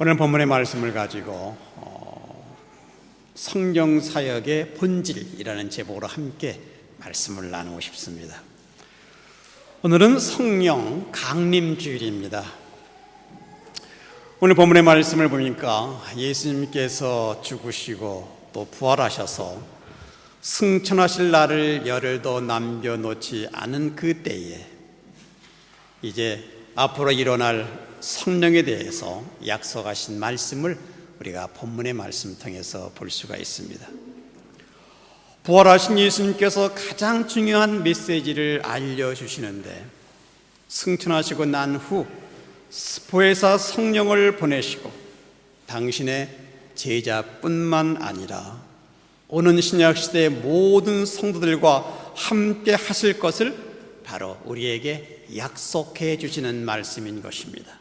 오늘 본문의 말씀을 가지고 성경 사역의 본질이라는 제목으로 함께 말씀을 나누고 싶습니다. 오늘은 성령 강림 주일입니다. 오늘 본문의 말씀을 보니까 예수님께서 죽으시고 또 부활하셔서 승천하실 날을 열흘도 남겨놓지 않은 그 때에 이제 앞으로 일어날 성령에 대해서 약속하신 말씀을 우리가 본문의 말씀 통해서 볼 수가 있습니다. 부활하신 예수님께서 가장 중요한 메시지를 알려주시는데, 승천하시고 난 후 보혜사 성령을 보내시고 당신의 제자뿐만 아니라 오는 신약시대의 모든 성도들과 함께 하실 것을 바로 우리에게 약속해 주시는 말씀인 것입니다.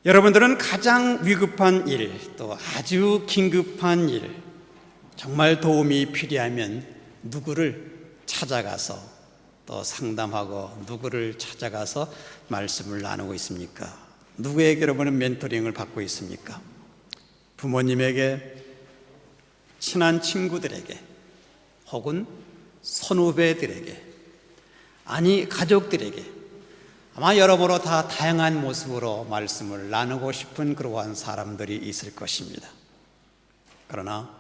여러분들은 가장 위급한 일, 또 아주 긴급한 일, 정말 도움이 필요하면 누구를 찾아가서 또 상담하고 누구를 찾아가서 말씀을 나누고 있습니까? 누구에게 여러분은 멘토링을 받고 있습니까? 부모님에게, 친한 친구들에게, 혹은 선후배들에게, 아니 가족들에게, 아마 여러모로 다 다양한 모습으로 말씀을 나누고 싶은 그러한 사람들이 있을 것입니다. 그러나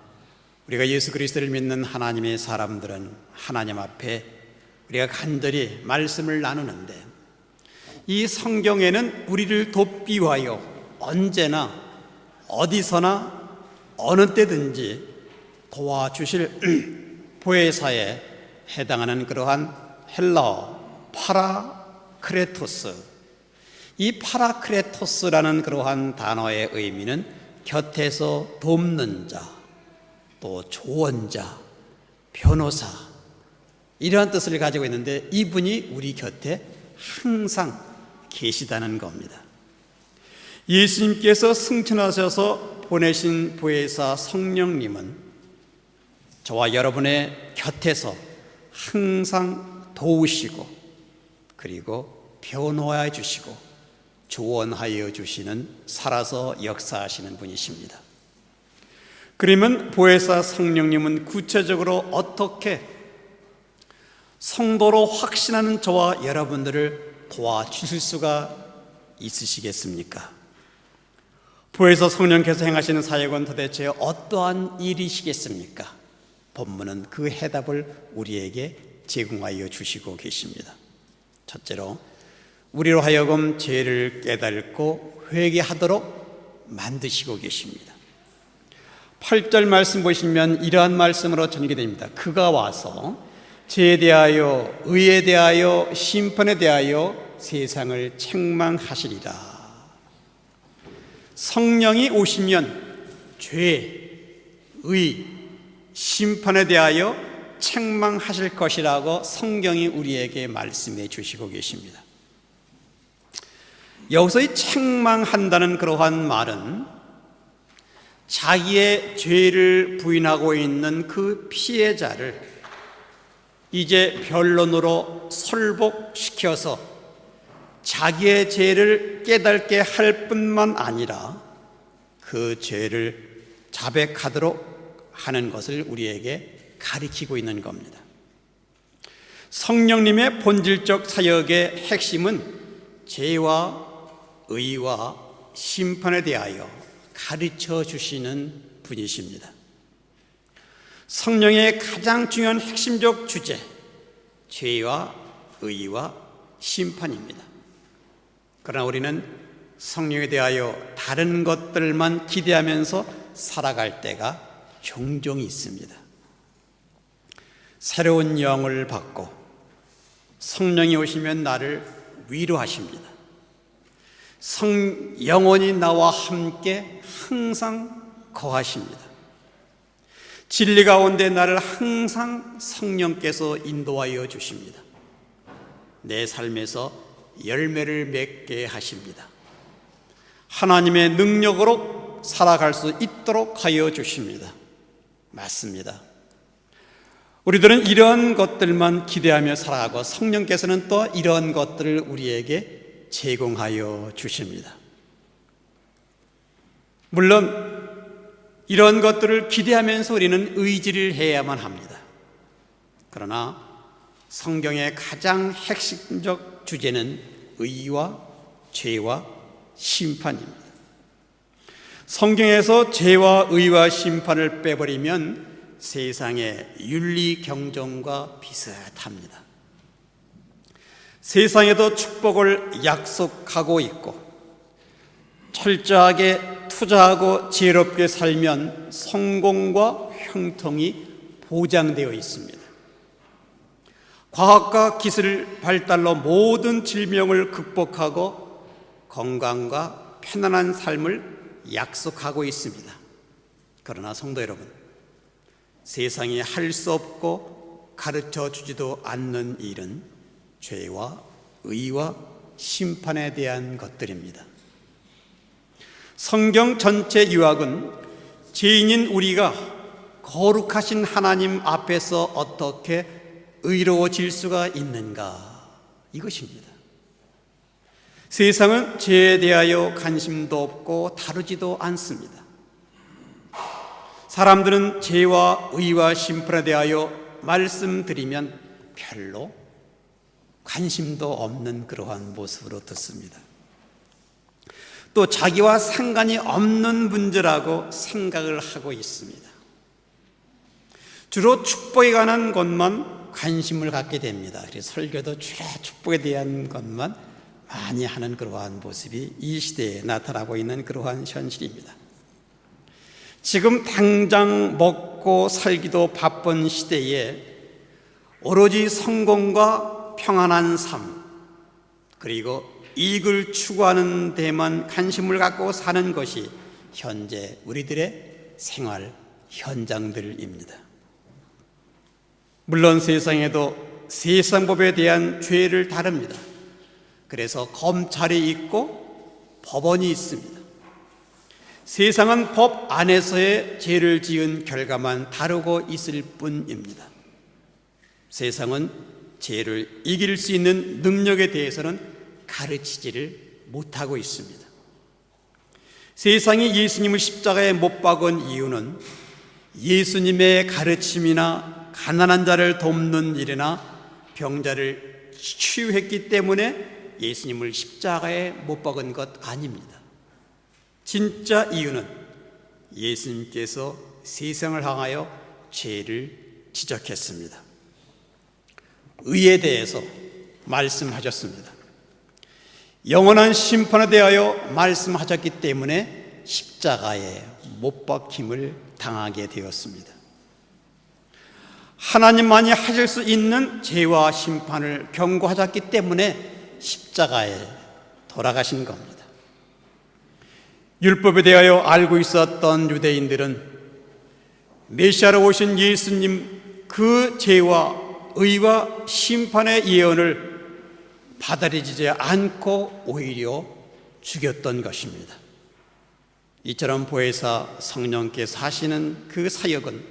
우리가 예수 그리스도를 믿는 하나님의 사람들은 하나님 앞에 우리가 간절히 말씀을 나누는데, 이 성경에는 우리를 돕기 위하여 언제나 어디서나 어느 때든지 도와주실 보혜사에 해당하는 그러한 헬라어 파라크레토스, 이 파라크레토스라는 그러한 단어의 의미는 곁에서 돕는 자, 또 조언자, 변호사, 이러한 뜻을 가지고 있는데, 이분이 우리 곁에 항상 계시다는 겁니다. 예수님께서 승천하셔서 보내신 보혜사 성령님은 저와 여러분의 곁에서 항상 도우시고, 그리고 변호해 주시고 조언하여 주시는, 살아서 역사하시는 분이십니다. 그러면 보혜사 성령님은 구체적으로 어떻게 성도로 확신하는 저와 여러분들을 도와주실 수가 있으시겠습니까? 보혜사 성령께서 행하시는 사역은 도대체 어떠한 일이시겠습니까? 본문은 그 해답을 우리에게 제공하여 주시고 계십니다. 첫째로, 우리로 하여금 죄를 깨닫고 회개하도록 만드시고 계십니다. 8절 말씀 보시면 이러한 말씀으로 전개됩니다. 그가 와서 죄에 대하여, 의에 대하여, 심판에 대하여 세상을 책망하시리라. 성령이 오시면 죄, 의, 심판에 대하여 책망하실 것이라고 성경이 우리에게 말씀해 주시고 계십니다. 여기서 이 책망한다는 그러한 말은 자기의 죄를 부인하고 있는 그 피해자를 이제 변론으로 설복시켜서 자기의 죄를 깨닫게 할 뿐만 아니라 그 죄를 자백하도록 하는 것을 우리에게 가리키고 있는 겁니다. 성령님의 본질적 사역의 핵심은 죄와 의와 심판에 대하여 가르쳐 주시는 분이십니다. 성령의 가장 중요한 핵심적 주제, 죄와 의와 심판입니다. 그러나 우리는 성령에 대하여 다른 것들만 기대하면서 살아갈 때가 종종 있습니다. 새로운 영을 받고 성령이 오시면 나를 위로하십니다. 영원히 나와 함께 항상 거하십니다. 진리 가운데 나를 항상 성령께서 인도하여 주십니다. 내 삶에서 열매를 맺게 하십니다. 하나님의 능력으로 살아갈 수 있도록 하여 주십니다. 맞습니다. 우리들은 이런 것들만 기대하며 살아가고 성령께서는 또 이런 것들을 우리에게 제공하여 주십니다. 물론 이런 것들을 기대하면서 우리는 의지를 해야만 합니다. 그러나 성경의 가장 핵심적 주제는 의와 죄와 심판입니다. 성경에서 죄와 의와 심판을 빼버리면 세상의 윤리 경정과 비슷합니다. 세상에도 축복을 약속하고 있고 철저하게 투자하고 지혜롭게 살면 성공과 형통이 보장되어 있습니다. 과학과 기술 발달로 모든 질병을 극복하고 건강과 편안한 삶을 약속하고 있습니다. 그러나 성도 여러분, 세상이 할 수 없고 가르쳐 주지도 않는 일은 죄와 의와 심판에 대한 것들입니다. 성경 전체 유학은 죄인인 우리가 거룩하신 하나님 앞에서 어떻게 의로워질 수가 있는가, 이것입니다. 세상은 죄에 대하여 관심도 없고 다루지도 않습니다. 사람들은 죄와 의와 심판에 대하여 말씀드리면 별로 관심도 없는 그러한 모습으로 듣습니다. 또 자기와 상관이 없는 문제라고 생각을 하고 있습니다. 주로 축복에 관한 것만 관심을 갖게 됩니다. 그래서 설교도 주로 축복에 대한 것만 많이 하는 그러한 모습이 이 시대에 나타나고 있는 그러한 현실입니다. 지금 당장 먹고 살기도 바쁜 시대에 오로지 성공과 평안한 삶, 그리고 이익을 추구하는 데만 관심을 갖고 사는 것이 현재 우리들의 생활 현장들입니다. 물론 세상에도 세상법에 대한 죄를 다룹니다. 그래서 검찰이 있고 법원이 있습니다. 세상은 법 안에서의 죄를 지은 결과만 다루고 있을 뿐입니다. 세상은 죄를 이길 수 있는 능력에 대해서는 가르치지를 못하고 있습니다. 세상이 예수님을 십자가에 못 박은 이유는 예수님의 가르침이나 가난한 자를 돕는 일이나 병자를 치유했기 때문에 예수님을 십자가에 못 박은 것 아닙니다. 진짜 이유는 예수님께서 세상을 향하여 죄를 지적했습니다. 의에 대해서 말씀하셨습니다. 영원한 심판에 대하여 말씀하셨기 때문에 십자가에 못 박힘을 당하게 되었습니다. 하나님만이 하실 수 있는 죄와 심판을 경고하셨기 때문에 십자가에 돌아가신 겁니다. 율법에 대하여 알고 있었던 유대인들은 메시아로 오신 예수님 그 죄와 의와 심판의 예언을 받아들이지 않고 오히려 죽였던 것입니다. 이처럼 보혜사 성령께서 하시는 그 사역은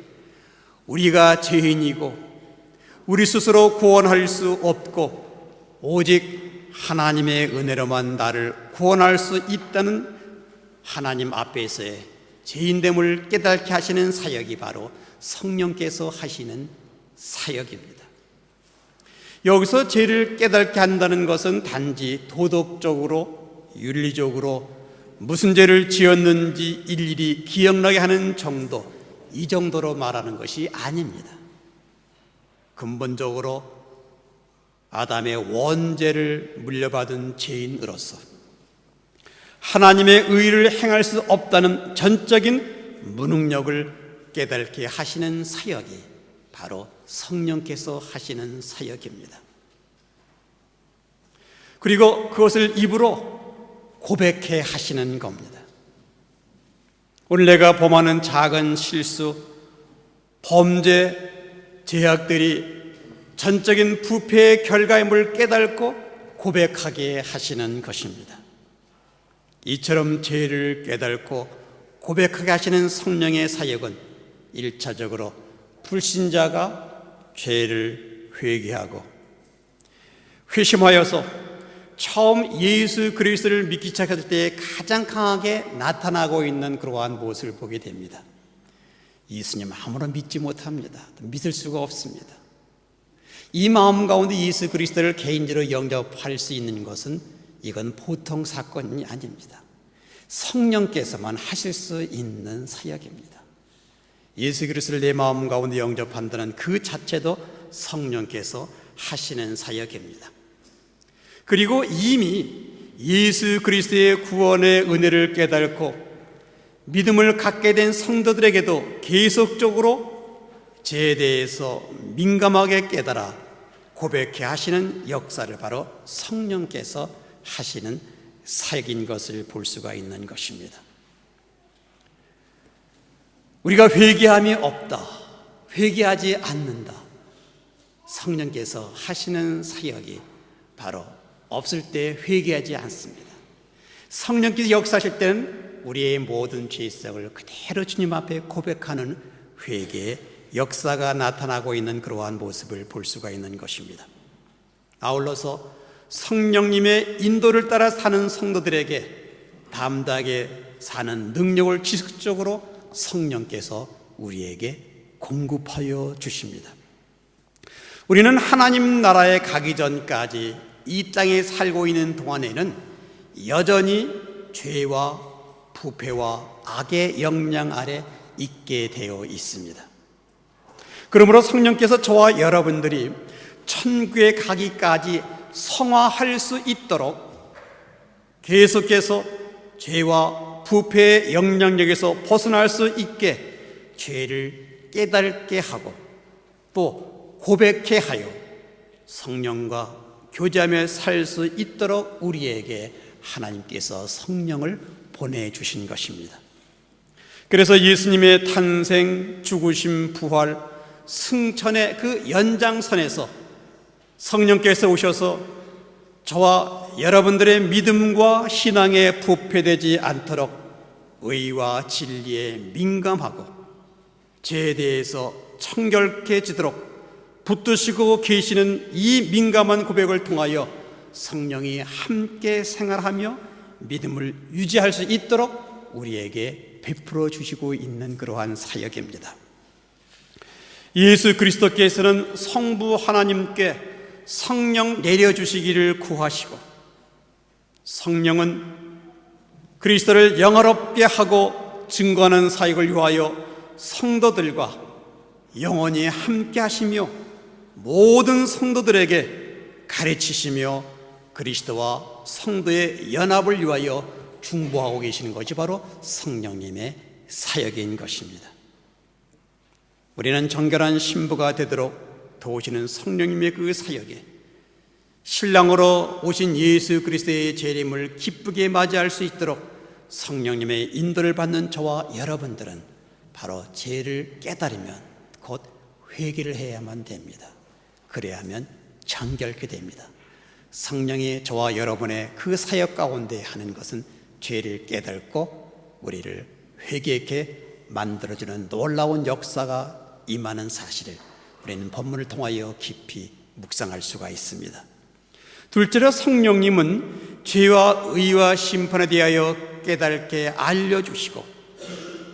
우리가 죄인이고 우리 스스로 구원할 수 없고 오직 하나님의 은혜로만 나를 구원할 수 있다는 하나님 앞에서의 죄인됨을 깨닫게 하시는 사역이 바로 성령께서 하시는 사역입니다. 여기서 죄를 깨닫게 한다는 것은 단지 도덕적으로 윤리적으로 무슨 죄를 지었는지 일일이 기억나게 하는 정도, 이 정도로 말하는 것이 아닙니다. 근본적으로 아담의 원죄를 물려받은 죄인으로서 하나님의 의를 행할 수 없다는 전적인 무능력을 깨닫게 하시는 사역이 바로 성령께서 하시는 사역입니다. 그리고 그것을 입으로 고백해 하시는 겁니다. 오늘 내가 범하는 작은 실수, 범죄, 죄악들이 전적인 부패의 결과임을 깨닫고 고백하게 하시는 것입니다. 이처럼 죄를 깨닫고 고백하게 하시는 성령의 사역은 1차적으로 불신자가 죄를 회개하고 회심하여서 처음 예수 그리스도를 믿기 시작했을 때 가장 강하게 나타나고 있는 그러한 모습을 보게 됩니다. 예수님 아무런 믿지 못합니다. 믿을 수가 없습니다. 이 마음 가운데 예수 그리스도를 개인적으로 영접할 수 있는 것은 이건 보통 사건이 아닙니다. 성령께서만 하실 수 있는 사역입니다. 예수 그리스도를 내 마음 가운데 영접한다는 그 자체도 성령께서 하시는 사역입니다. 그리고 이미 예수 그리스도의 구원의 은혜를 깨닫고 믿음을 갖게 된 성도들에게도 계속적으로 죄에 대해서 민감하게 깨달아 고백해 하시는 역사를 바로 성령께서 하시는 사역인 것을 볼 수가 있는 것입니다. 우리가 회개함이 없다, 회개하지 않는다, 성령께서 하시는 사역이 바로 없을 때 회개하지 않습니다. 성령께서 역사하실 때는 우리의 모든 죄성을 그대로 주님 앞에 고백하는 회개의 역사가 나타나고 있는 그러한 모습을 볼 수가 있는 것입니다. 아울러서 성령님의 인도를 따라 사는 성도들에게 담대하게 사는 능력을 지속적으로 성령께서 우리에게 공급하여 주십니다. 우리는 하나님 나라에 가기 전까지 이 땅에 살고 있는 동안에는 여전히 죄와 부패와 악의 영향 아래 있게 되어 있습니다. 그러므로 성령께서 저와 여러분들이 천국에 가기까지 성화할 수 있도록 계속해서 죄와 부패의 영향력에서 벗어날 수 있게 죄를 깨닫게 하고 또 고백해 하여 성령과 교제하며 살 수 있도록 우리에게 하나님께서 성령을 보내주신 것입니다. 그래서 예수님의 탄생, 죽으심, 부활, 승천의 그 연장선에서 성령께서 오셔서 저와 여러분들의 믿음과 신앙에 부패되지 않도록 의와 진리에 민감하고 죄에 대해서 청결케지도록 붙드시고 계시는 이 민감한 고백을 통하여 성령이 함께 생활하며 믿음을 유지할 수 있도록 우리에게 베풀어 주시고 있는 그러한 사역입니다. 예수 그리스도께서는 성부 하나님께 성령 내려주시기를 구하시고 성령은 그리스도를 영화롭게 하고 증거하는 사역을 위하여 성도들과 영원히 함께 하시며 모든 성도들에게 가르치시며 그리스도와 성도의 연합을 위하여 중보하고 계시는 것이 바로 성령님의 사역인 것입니다. 우리는 정결한 신부가 되도록 도우시는 성령님의 그 사역에 신랑으로 오신 예수 그리스도의 재림을 기쁘게 맞이할 수 있도록 성령님의 인도를 받는 저와 여러분들은 바로 죄를 깨달으면 곧 회개를 해야만 됩니다. 그래야만 정결케 됩니다. 성령이 저와 여러분의 그 사역 가운데 하는 것은 죄를 깨닫고 우리를 회개케 만들어주는 놀라운 역사가 임하는 사실을 우리는 본문을 통하여 깊이 묵상할 수가 있습니다. 둘째로 성령님은 죄와 의와 심판에 대하여 깨닫게 알려주시고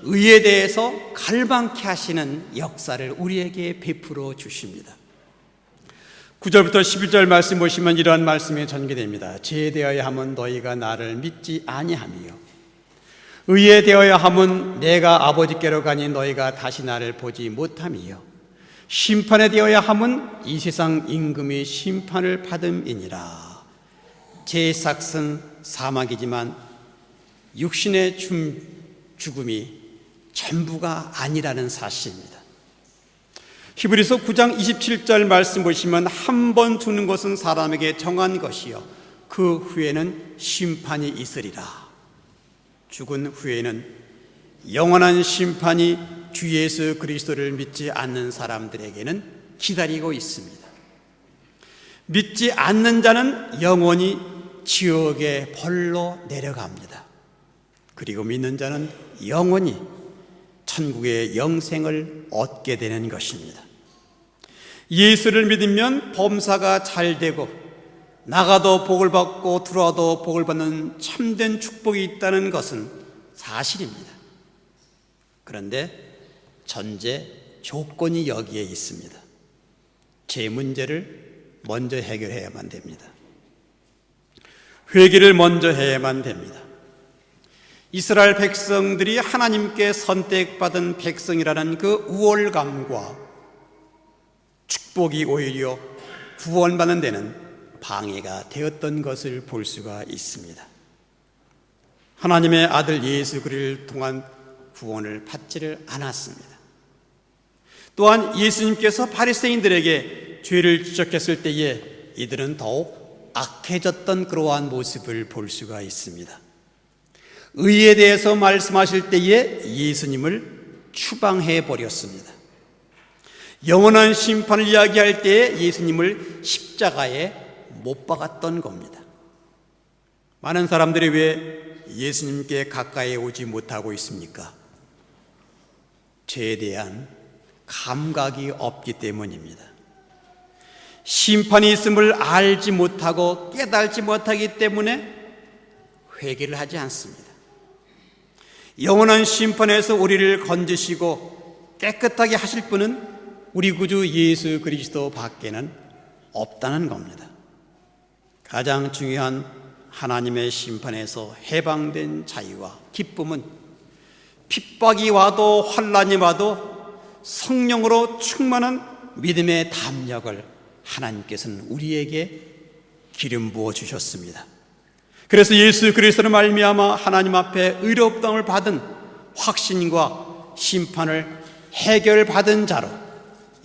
의에 대해서 갈망케 하시는 역사를 우리에게 베풀어 주십니다. 9절부터 11절 말씀 보시면 이러한 말씀이 전개됩니다. 죄에 대하여 함은 너희가 나를 믿지 아니하며 의에 대하여 함은 내가 아버지께로 가니 너희가 다시 나를 보지 못하며 심판에 대하여 함은 이 세상 임금이 심판을 받음이니라. 죄의 삭은 사망이지만 육신의 죽음이 전부가 아니라는 사실입니다. 히브리서 9장 27절 말씀 보시면 한 번 죽는 것은 사람에게 정한 것이요 그 후에는 심판이 있으리라. 죽은 후에는 영원한 심판이 주 예수 그리스도를 믿지 않는 사람들에게는 기다리고 있습니다. 믿지 않는 자는 영원히 지옥의 벌로 내려갑니다. 그리고 믿는 자는 영원히 천국의 영생을 얻게 되는 것입니다. 예수를 믿으면 범사가 잘 되고 나가도 복을 받고 들어와도 복을 받는 참된 축복이 있다는 것은 사실입니다. 그런데 전제 조건이 여기에 있습니다. 제 문제를 먼저 해결해야만 됩니다. 회개를 먼저 해야만 됩니다. 이스라엘 백성들이 하나님께 선택받은 백성이라는 그 우월감과 축복이 오히려 구원받는 데는 방해가 되었던 것을 볼 수가 있습니다. 하나님의 아들 예수 그리스도를 통한 구원을 받지를 않았습니다. 또한 예수님께서 바리새인들에게 죄를 지적했을 때에 이들은 더욱 악해졌던 그러한 모습을 볼 수가 있습니다. 의에 대해서 말씀하실 때에 예수님을 추방해 버렸습니다. 영원한 심판을 이야기할 때에 예수님을 십자가에 못 박았던 겁니다. 많은 사람들이 왜 예수님께 가까이 오지 못하고 있습니까? 죄에 대한 감각이 없기 때문입니다. 심판이 있음을 알지 못하고 깨달지 못하기 때문에 회개를 하지 않습니다. 영원한 심판에서 우리를 건지시고 깨끗하게 하실 분은 우리 구주 예수 그리스도 밖에는 없다는 겁니다. 가장 중요한 하나님의 심판에서 해방된 자유와 기쁨은 핍박이 와도 환난이 와도 성령으로 충만한 믿음의 담력을 하나님께서는 우리에게 기름 부어 주셨습니다. 그래서 예수 그리스도를 말미암아 하나님 앞에 의롭다함을 받은 확신과 심판을 해결받은 자로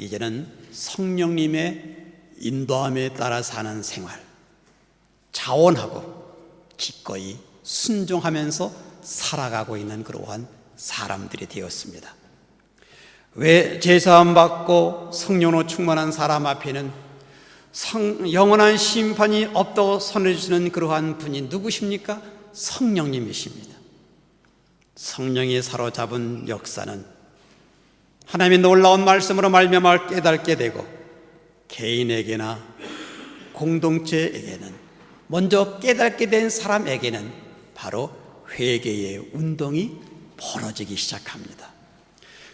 이제는 성령님의 인도함에 따라 사는 생활, 자원하고 기꺼이 순종하면서 살아가고 있는 그러한 사람들이 되었습니다. 왜 제사함 받고 성령으로 충만한 사람 앞에는 영원한 심판이 없다고 선언해주시는 그러한 분이 누구십니까? 성령님이십니다. 성령이 사로잡은 역사는 하나님의 놀라운 말씀으로 말미암아 깨닫게 되고 개인에게나 공동체에게는 먼저 깨닫게 된 사람에게는 바로 회개의 운동이 벌어지기 시작합니다.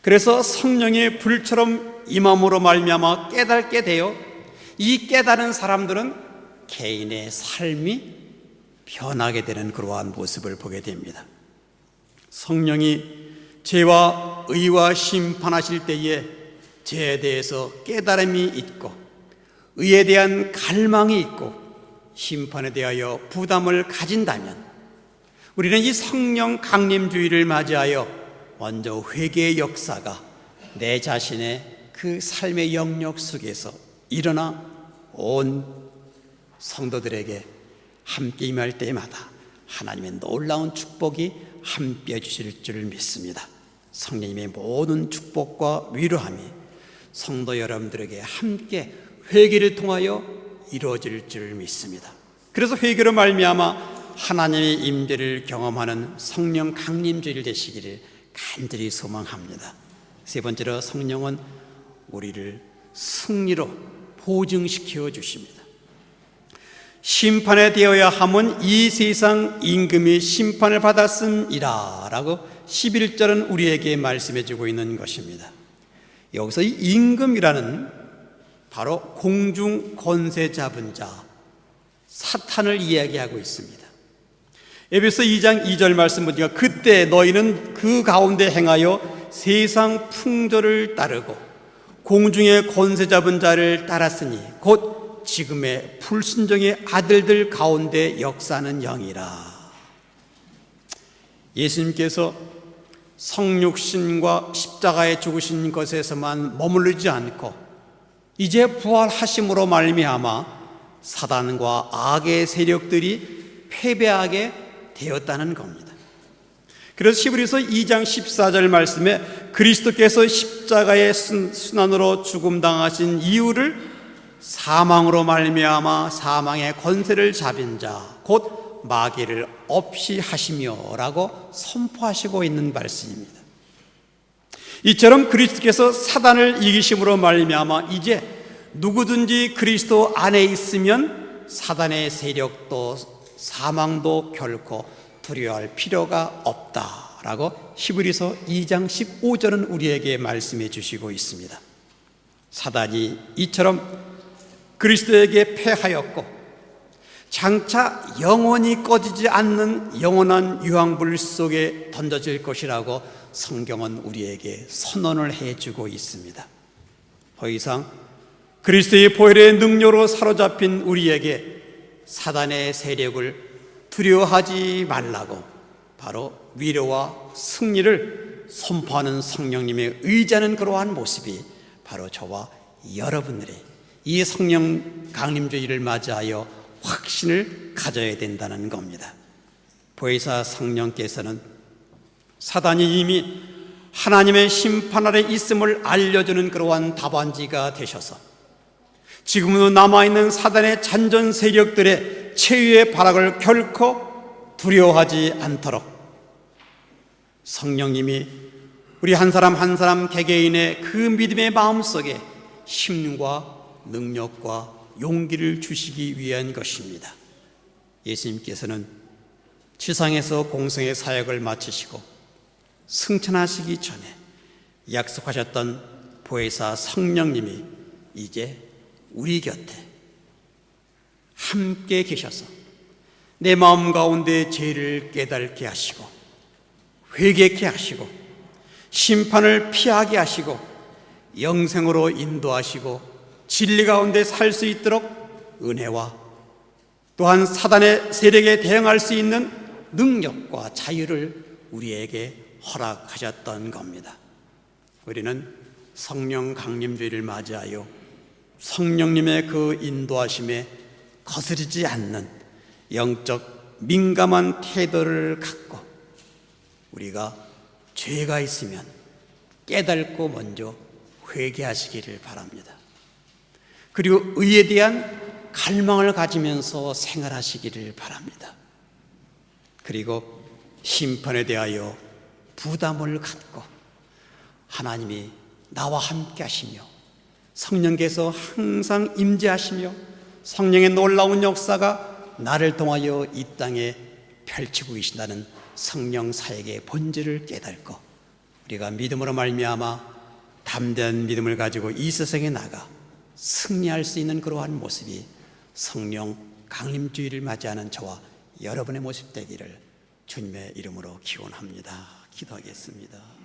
그래서 성령의 불처럼 임함으로 말미암아 깨닫게 되어 이 깨달은 사람들은 개인의 삶이 변하게 되는 그러한 모습을 보게 됩니다. 성령이 죄와 의와 심판하실 때에 죄에 대해서 깨달음이 있고 의에 대한 갈망이 있고 심판에 대하여 부담을 가진다면 우리는 이 성령 강림주의를 맞이하여 먼저 회개의 역사가 내 자신의 그 삶의 영역 속에서 일어나 온 성도들에게 함께 임할 때마다 하나님의 놀라운 축복이 함께 해주실 줄 믿습니다. 성령님의 모든 축복과 위로함이 성도 여러분들에게 함께 회개를 통하여 이루어질 줄 믿습니다. 그래서 회개로 말미암아 하나님의 임재를 경험하는 성령 강림주일 되시기를 간절히 소망합니다. 세 번째로 성령은 우리를 승리로 보증시켜 주십니다. 심판에 되어야 함은 이 세상 임금이 심판을 받았음이라 라고 11절은 우리에게 말씀해 주고 있는 것입니다. 여기서 이 임금이라는 바로 공중 권세 잡은 자 사탄을 이야기하고 있습니다. 에베소 2장 2절 말씀 보니까 그때 너희는 그 가운데 행하여 세상 풍조를 따르고 공중의 권세 잡은 자를 따랐으니 곧 지금의 불순종의 아들들 가운데 역사하는 영이라. 예수님께서 성육신과 십자가에 죽으신 것에서만 머무르지 않고 이제 부활하심으로 말미암아 사단과 악의 세력들이 패배하게 되었다는 겁니다. 그래서 히브리서 2장 14절 말씀에 그리스도께서 십자가의 순환으로 죽음당하신 이유를 사망으로 말미암아 사망의 권세를 잡은 자 곧 마귀를 없이 하시며 라고 선포하시고 있는 말씀입니다. 이처럼 그리스도께서 사단을 이기심으로 말미암아 이제 누구든지 그리스도 안에 있으면 사단의 세력도 사망도 결코 두려워할 필요가 없다라고 히브리서 2장 15절은 우리에게 말씀해 주시고 있습니다. 사단이 이처럼 그리스도에게 패하였고 장차 영원히 꺼지지 않는 영원한 유황불 속에 던져질 것이라고 성경은 우리에게 선언을 해주고 있습니다. 더 이상 그리스도의 보혈의 능력으로 사로잡힌 우리에게 사단의 세력을 두려워하지 말라고 바로 위로와 승리를 선포하는 성령님의 의지하는 그러한 모습이 바로 저와 여러분들의 이 성령 강림주의를 맞이하여 확신을 가져야 된다는 겁니다. 보혜사 성령께서는 사단이 이미 하나님의 심판 아래 있음을 알려주는 그러한 답안지가 되셔서 지금도 남아있는 사단의 잔존 세력들의 체위의 발악을 결코 두려워하지 않도록 성령님이 우리 한 사람 한 사람 개개인의 그 믿음의 마음속에 힘과 능력과 용기를 주시기 위한 것입니다. 예수님께서는 지상에서 공생의 사역을 마치시고 승천하시기 전에 약속하셨던 보혜사 성령님이 이제 우리 곁에 함께 계셔서 내 마음 가운데 죄를 깨닫게 하시고 회개케 하시고 심판을 피하게 하시고 영생으로 인도하시고 진리 가운데 살 수 있도록 은혜와 또한 사단의 세력에 대응할 수 있는 능력과 자유를 우리에게 허락하셨던 겁니다. 우리는 성령 강림주의를 맞이하여 성령님의 그 인도하심에 거스르지 않는 영적 민감한 태도를 갖고 우리가 죄가 있으면 깨닫고 먼저 회개하시기를 바랍니다. 그리고 의에 대한 갈망을 가지면서 생활하시기를 바랍니다. 그리고 심판에 대하여 부담을 갖고 하나님이 나와 함께 하시며 성령께서 항상 임재하시며 성령의 놀라운 역사가 나를 통하여 이 땅에 펼치고 계신다는 성령 사역의 본질을 깨닫고 우리가 믿음으로 말미암아 담대한 믿음을 가지고 이 세상에 나가 승리할 수 있는 그러한 모습이 성령 강림주의를 맞이하는 저와 여러분의 모습 되기를 주님의 이름으로 기원합니다. 기도하겠습니다.